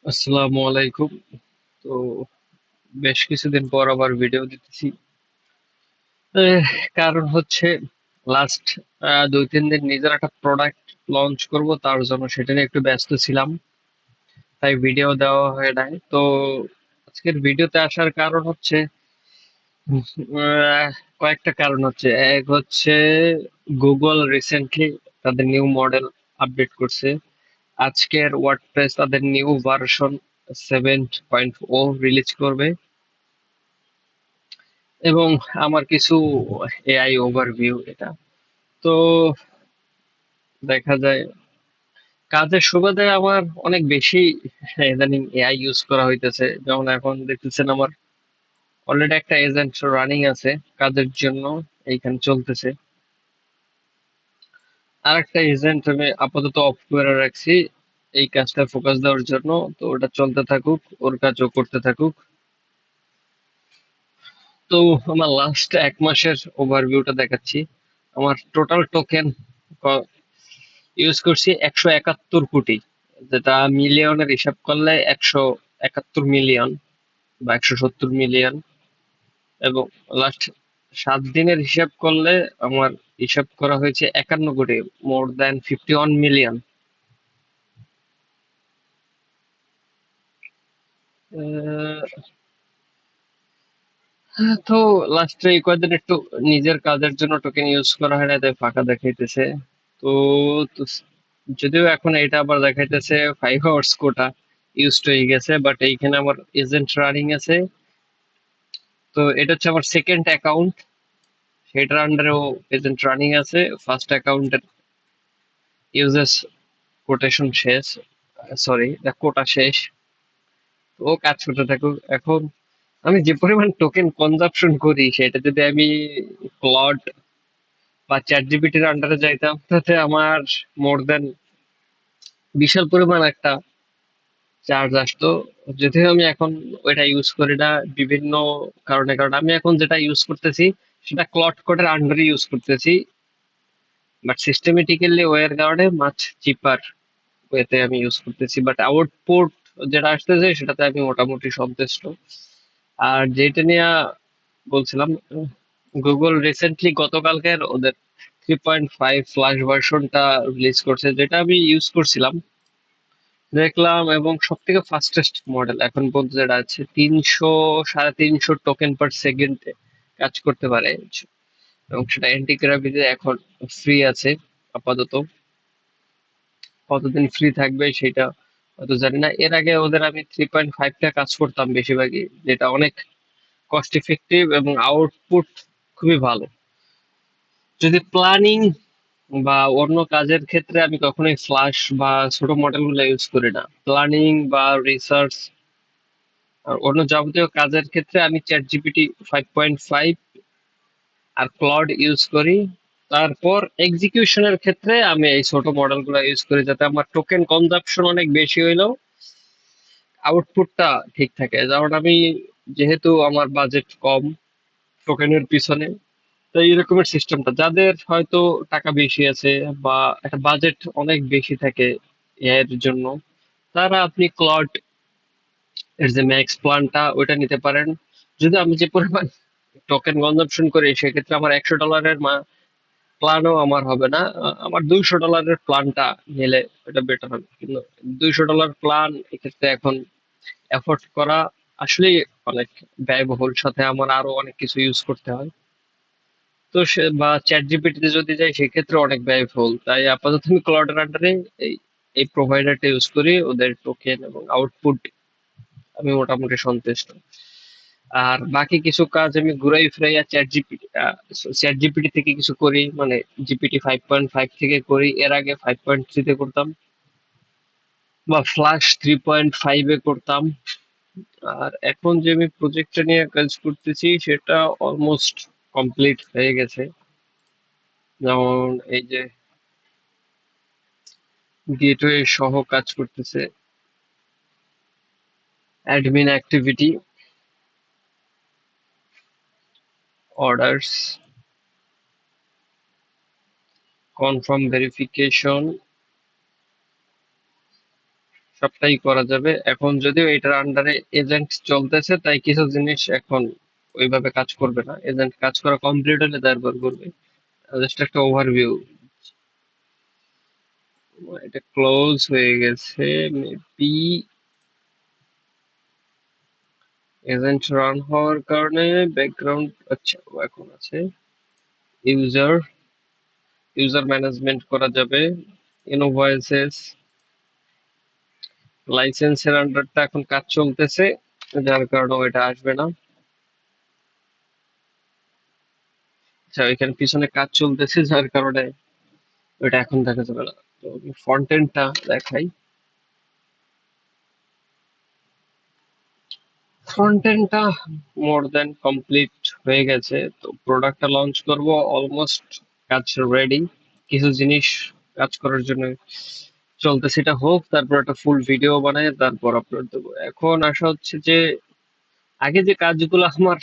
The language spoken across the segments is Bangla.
আসসালামু আলাইকুম। তো বেশ কিছুদিন পর আবার ভিডিও দিতেছি। এহ, কারণ হচ্ছে লাস্ট 2-3 দিন নিজের একটা প্রোডাক্ট লঞ্চ করব, তার জন্য সেটা নিয়ে একটু ব্যস্ত ছিলাম, তাই ভিডিও দেওয়া হয় নাই। তো আজকের ভিডিওতে আসার কারণ হচ্ছে আহ, কয়েকটা কারণ হচ্ছে। এক হচ্ছে গুগল রিসেন্টলি তাদের নিউ মডেল আপডেট করছে। আজকের ওয়ার্ডপ্রেস তাদের নিউ ভার্সন 7.0 রিলিজ করবে। এবং আমার কিছু এআই ওভারভিউ এটা। তো দেখা যায় কাজের সুবাদে আমার অনেক বেশি ইদানিং এআই ইউজ করা হইতেছে। যেমন এখন দেখতেছেন আমার অলরেডি একটা এজেন্ট রানিং আছে কাজের জন্য, এইখানে চলতেছে। আর একটা এজেন্ট আমি আপাতত অফ করে রাখছি এই কাজটা ফোকাস দেওয়ার জন্য। তো ওটা চলতে থাকুক, ওর কাজও করতে থাকুক। তো আমার লাস্ট 1 মাসের ওভারভিউটা দেখাচ্ছি। আমার টোটাল টোকেন ইউজ করছি 171 কোটি, যেটা মিলিয়নের হিসাব করলে 171 মিলিয়ন বা 170 মিলিয়ন। এবং লাস্ট 7 দিনের হিসাব করলে আমার হিসাব করা হয়েছে 51 কোটি, মোর দ্যান 51 মিলিয়ন। তো লাস্টে এই কয়েকদিন একটু নিজের কাজের জন্য টোকেন ইউজ করা হয় না, তাই ফাঁকা দেখাইতেছে। তো তো যদিও এখন এটা আবার দেখাইতেছে 5 আওয়ার্স কোটা ইউজড হয়ে গেছে, বাট এইখানে আমার এজেন্ট রানিং আছে। তো এটা হচ্ছে আমার সেকেন্ড অ্যাকাউন্ট, সেটার আন্ডারেও এজেন্ট রানিং আছে। ফার্স্ট অ্যাকাউন্টের ইউজেস কোটেশন শেষ, সরি কোটা শেষ। তো ও কাজ করতে থাকুক। এখন আমি যে পরিমাণ টোকেন কনজাম্পশন করি, সেটা যদি আমি ক্লড বা চ্যাট জিপিটির আন্ডারে যাইতাম, তাতে আমার মোর দেন বিশাল পরিমাণ একটা চার্জ আসতো। যদিও আমি এখন ওইটা ইউজ করি না বিভিন্ন কারণে। কারণ আমি এখন যেটা ইউজ করতেছি সেটা ক্লড কোডের আন্ডারে ইউজ করতেছি, বাট সিস্টেমেটিক্যালি ওয়ের কারণে মাছ চিপার ওয়েতে আমি ইউজ করতেছি। বাট আউটপুট যেটা আসতেছে সেটাতে আমি মোটামুটি সন্তুষ্ট। আর যেটা নিয়ে বলছিলাম, গুগল রিসেন্টলি গতকালকের ওদের 3.5 ফ্ল্যাশ ভার্সনটা রিলিজ করছে, যেটা আমি ইউজ করছিলাম, দেখলাম। এবং সব থেকে ফাস্টেস্ট মডেল এখন পর্যন্ত যেটা আছে, 300 সাড়ে 300 টোকেন পার সেকেন্ডে কাজ করতে পারে। এবং সেটা অ্যান্টি গ্র্যাভিটি এখন ফ্রি আছে আপাতত। কতদিন ফ্রি থাকবে সেটা হয়তো জানি না। এর আগে ওদের আমি 3.5টা কাজ করতাম বেশিরভাগই, যেটা অনেক কস্ট ইফেক্টিভ এবং আউটপুট খুবই ভালো। যদি প্ল্যানিং বা অন্য কাজের ক্ষেত্রে আমি কখনোই ফ্লাশ বা ছোট মডেলগুলো ইউজ করি না। প্ল্যানিং বা রিসার্চ আর অন্য যাবতীয় কাজের ক্ষেত্রে আমি চ্যাট জিপিটি 5.5 আর ক্লড ইউজ করি। তারপর এক্সিকিউশনের ক্ষেত্রে আমি এই ছোট মডেলগুলো ইউজ করি, যাতে আমার টোকেন কনজাম্পশন অনেক বেশি হইলেও আউটপুটটা ঠিক থাকে। যেমন আমি, যেহেতু আমার বাজেট কম টোকেনের পিছনে, তাই এরকমের সিস্টেমটা, যাদের হয়তো টাকা বেশি আছে বা একটা বাজেট অনেক বেশি থাকে এর জন্য, তারা আপনি ক্লড এর যে ম্যাক্স প্ল্যানটা ওইটা নিতে পারেন। যদি আমি যে পরিমাণ টোকেন কনজাম্পশন করি, সেক্ষেত্রে আমার $100 প্ল্যানও আমার হবে না। আমার $200 প্ল্যানটা নিলে এটা বেটার হবে। কিন্তু $200 প্ল্যান এক্ষেত্রে এখন এফোর্ড করা আসলে অনেক ব্যয়বহুল, সাথে আমার আরো অনেক কিছু ইউজ করতে হয়। তো সে বা চ্যাট জিপিটিতে যদি যাই, সেক্ষেত্রে অনেক ব্যয়বহুল। তাই আপাতত আমি ক্লাউডের আন্ডারে এই এই প্রোভাইডারটা ইউজ করি। ওদের টোকেন এবং আউটপুট আমি মোটামুটি সন্তুষ্ট। আর বাকি কিছু কাজ আমি ঘুরাই ফিরাইয়া চ্যাট জিপিটি থেকে কিছু করি, মানে জিপিটি 5.5 থেকে করি। এর আগে 5.3-তে করতাম, বা ফ্লাশ 3.5-এ করতাম। আর এখন যে আমি প্রজেক্টটা নিয়ে কাজ করতেছি সেটা অলমোস্ট কমপ্লিট হয়ে গেছে। যেমন এই যে গেটওয়ে সহ কাজ করতেছে, admin activity, orders, confirm verification, সবটাই করা যাবে। এখন যদিও এটার আন্ডারে এজেন্ট চলতেছে, তাই কিছু জিনিস এখন ওইভাবে কাজ করবে না। এজেন্ট কাজ করা কমপ্লিট হলে তারপর করবে। জাস্ট একটা ওভারভিউ। এটা ক্লোজ হয়ে গেছে মেবি। এজেন্ট রান হওয়ার কারণে ব্যাকগ্রাউন্ড, আচ্ছা এখন আছে। ইউজার ইউজার ম্যানেজমেন্ট করা যাবে। ইনভয়েসেস, লাইসেন্সের আন্ডারটা এখন কাজ চলতেছে, যার কারণে ওইটা আসবে না। আচ্ছা, এখানে পিছনে কাজ চলতেছে যার কারণে ওইটা এখন দেখা যাবে না। তো ফ্রন্ট এন্ডটা দেখাই। ফ্রন্ট এন্ডটা মোর দেন কমপ্লিট হয়ে গেছে। তো প্রোডাক্টটা লঞ্চ করব, অলমোস্ট কাজ রেডি। কিছু জিনিস কাজ করার জন্য চলতেছে, এটা হোক, তারপর একটা ফুল ভিডিও বানায় তারপর আপলোড দেবো। এখন আসা হচ্ছে যে আগে যে কাজগুলো আমার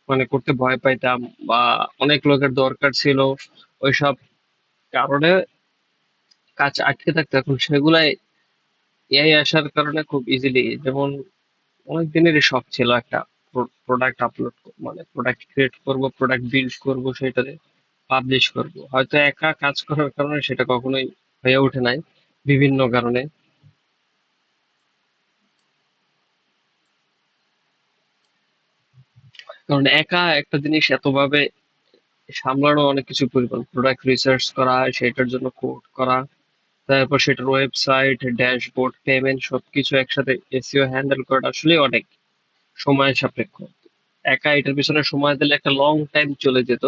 মানে করতে ভয় পাইতাম বা অনেক লোকের দরকার ছিল, ওইসব কারণে কাজ আটকে থাকতো, এখন সেগুলাই এআই আসার কারণে খুব ইজিলি, যেমন অনেক দিনেরই শখ ছিল একটা প্রোডাক্ট আপলোড, মানে প্রোডাক্ট ক্রিয়েট করব, প্রোডাক্ট বিল্ড করব, সেটাতে পাবলিশ করব। হয়তো একা কাজ করার কারণে সেটা কখনোই হয়ে ওঠে নাই, বিভিন্ন কারণে। কারণ একা একটা জিনিস এতভাবে সামলানো অনেক কিছু পরিমাণ, প্রোডাক্ট রিসার্চ করা, সেটার জন্য কোড করা, তারপর সেটার ওয়েবসাইট, ড্যাশবোর্ড, পেমেন্ট সবকিছু একসাথে এসইও হ্যান্ডেল করাটা আসলে অনেক সময় সাপেক্ষ। একা এটার পিছনে সময় দিলে একটা লং টাইম চলে যেত।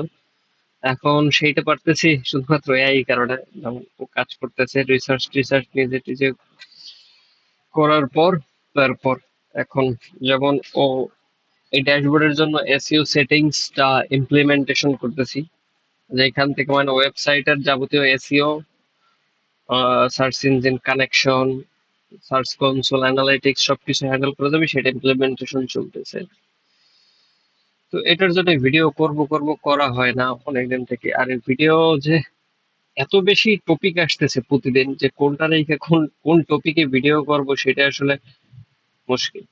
এখন সেইটা পারতেছি শুধুমাত্র এআই কারণে। যেমন ও কাজ করতেছে রিসার্চ টিসার্চ নিজে টিজে করার পর, তারপর এখন যেমন ও এই ড্যাশবোর্ডের জন্য এসইও সেটিংসটা ইমপ্লিমেন্টেশন করতেছি, যেখান থেকে মানে ওয়েবসাইটের যাবতীয় SEO, search engine connection, search console, analytics সবকিছু হ্যান্ডেল করে যাবে, সেটা ইমপ্লিমেন্টেশন চলতেছে। তো এটার জন্য ভিডিও করব করব করা হয় না অনেকদিন থেকে। আর এই ভিডিও যে এত বেশি টপিক আসতেছে প্রতিদিন, যে কোনটা রেখে কোন কোন টপিকে ভিডিও করব সেটা আসলে মুশকিল।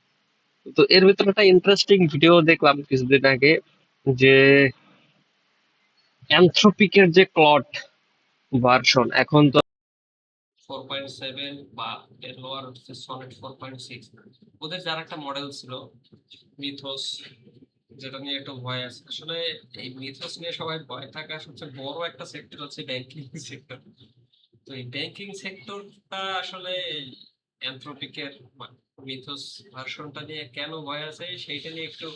তো এর ভিতরে একটা ইন্টারেস্টিং ভিডিও দেখলাম কিছুদিন আগে, যে অ্যানথ্রোপিকের যে ক্লড ভার্সন, এখন তো 4.7 বা এর লোয়ার হচ্ছে সনেট 4.6, ওদের যার একটা মডেল ছিল মিথোস, যেটা নিয়ে একটু ভয় আছে আসলে। এই মিথোস নিয়ে সবাই ভয় থাকা সবচেয়ে বড় একটা সেক্টর হচ্ছে ব্যাংকিং সেক্টর। তো এই ব্যাংকিং সেক্টরটা আসলে অ্যানথ্রোপিকের মিথোস ভার্সনটা নিয়ে কেন ভয় আছে সেইটা নিয়ে একটু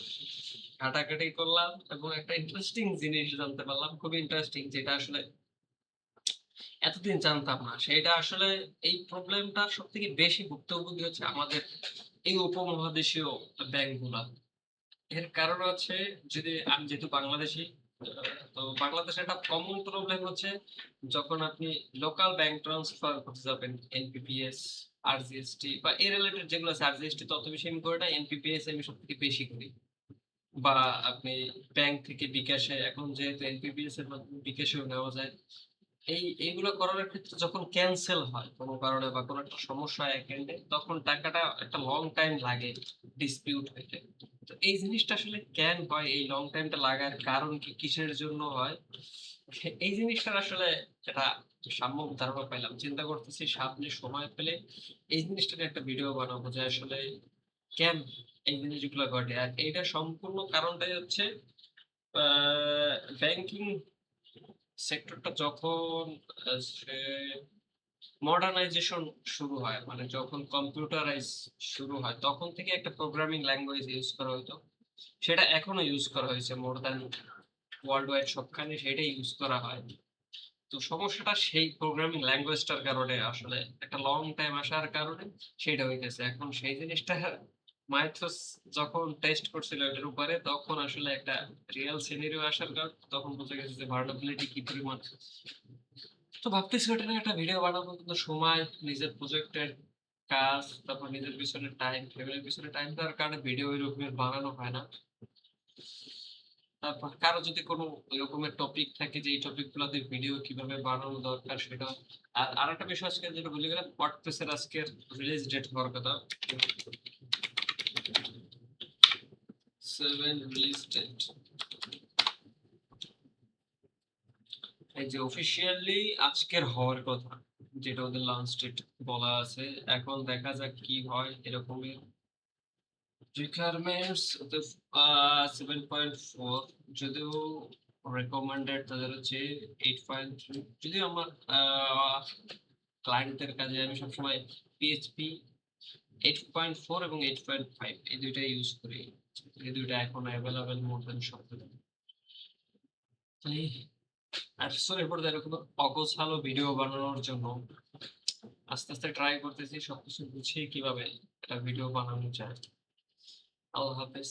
ঘাটাঘাটি করলাম, এবং একটা ইন্টারেস্টিং জিনিস জানতে পারলাম, খুবই ইন্টারেস্টিং, যেটা আসলে এতদিন জানতাম না। সেটা আসলে এই প্রবলেমটা সব থেকে বেশি ভুক্তভোগী হচ্ছে আমাদের এই উপমহাদেশীয় ব্যাংকগুলা। এর কারণ হচ্ছে, যদি আমি যেহেতু বাংলাদেশি, তো বাংলাদেশে একটা কমন প্রবলেম হচ্ছে, যখন আপনি লোকাল ব্যাংক ট্রান্সফার করতে যাবেন, এনপিপিএস, আরজিএসটি বা এ রিলেটেড যেগুলো আছে, আরজিএসটি তত বেশি আমি করি না, এনপিপিএস আমি সব থেকে বেশি করি। বা আপনি ব্যাংক থেকে বিকাশে, এখন যেহেতু এনপিপিএস এর মাধ্যমে বিকাশেও নেওয়া যায়, এইগুলো করার ক্ষেত্রে যখন ক্যান্সেল হয় কোনো কারণে বা কোনো একটা সমস্যা হয় অ্যাকাউন্টে, তখন টাকাটা একটা লং টাইম লাগে ডিসপিউট হইতে। তো এই জিনিসটা আসলে কেন হয়, এই লং টাইমটা লাগার কারণ কি, কিসের জন্য হয়, এই জিনিসটার আসলে একটা সাম্যক ধারণা পাইলাম। চিন্তা করতেছি সামনে সময় পেলে এই জিনিসটা নিয়ে একটা ভিডিও বানাবো, যে আসলে কেন এই জিনিসগুলো ঘটে। আর এইটা সম্পূর্ণ কারণটাই হচ্ছে ব্যাংকিং সেক্টরটা যখন মডার্নাইজেশন শুরু হয়, মানে যখন কম্পিউটারাইজ শুরু হয়, তখন থেকে একটা প্রোগ্রামিং ল্যাঙ্গুয়েজ ইউজ করা হতো। সেটা এখনো ইউজ করা হয়েছে, মোর দ্যান ওয়ার্ল্ড ওয়াইড সবখানে সেটাই ইউজ করা হয়। তো সমস্যাটা সেই প্রোগ্রামিং ল্যাঙ্গুয়েজটার কারণে, আসলে একটা লং টাইম আসার কারণে সেটা হইতেছে। এখন সেই জিনিসটা মাইথোস যখন টেস্ট করছিল এটার উপরে, তখন আসলে একটা রিয়েল সিনারিও আসার কারণ, তখন বোঝা গেছে যে ভালনারেবিলিটি কি পরিমাণ। তো ভাবতেছি ওটা নিয়ে একটা ভিডিও বানাবো, কিন্তু সময়, নিজের প্রজেক্টের কাজ, তারপর নিজের পিছনে টাইম, ফ্যামিলির পিছনে টাইম দেওয়ার কারণে ভিডিও ওই রকমের বানানো হয় না। তারপর কারো যদি কোনো এরকমের টপিক থাকে যে এই টপিক গুলাতে ভিডিও কিভাবে বানানো দরকার সেটা। আর আরেকটা বিষয় আজকে যেটা ভুলে গেলাম, ওয়ার্ডপ্রেস এর আজকের রিলিজ ডেট হওয়ার কথা। 7 রিলিজ ডেট। এই যে অফিসিয়ালি আজকের হওয়ার কথা, যেটা ওদের লঞ্চ ডেট বলা আছে। এখন দেখা যাক কি হয় এরকমের রিকোয়ারমেন্টস ওদের 7.4, যদিও রেকমেন্ডেড তাদের হচ্ছে 8.3। যদিও আমার ক্লায়েন্টের কাজে আমি সবসময় পিএইচপি 8.4 এবং 8.5 এই দুইটা ইউজ করি। এই দুইটা এখন অ্যাভেলেবেল মোর দেন সবগুলো। তাই আসলে এরপর এরকম অগোছালো ভিডিও বানানোর জন্য আস্তে আস্তে ট্রাই করতেছি সবকিছু গুছিয়ে কিভাবে একটা ভিডিও বানানো যায়। আল্লাহ হাফেজ।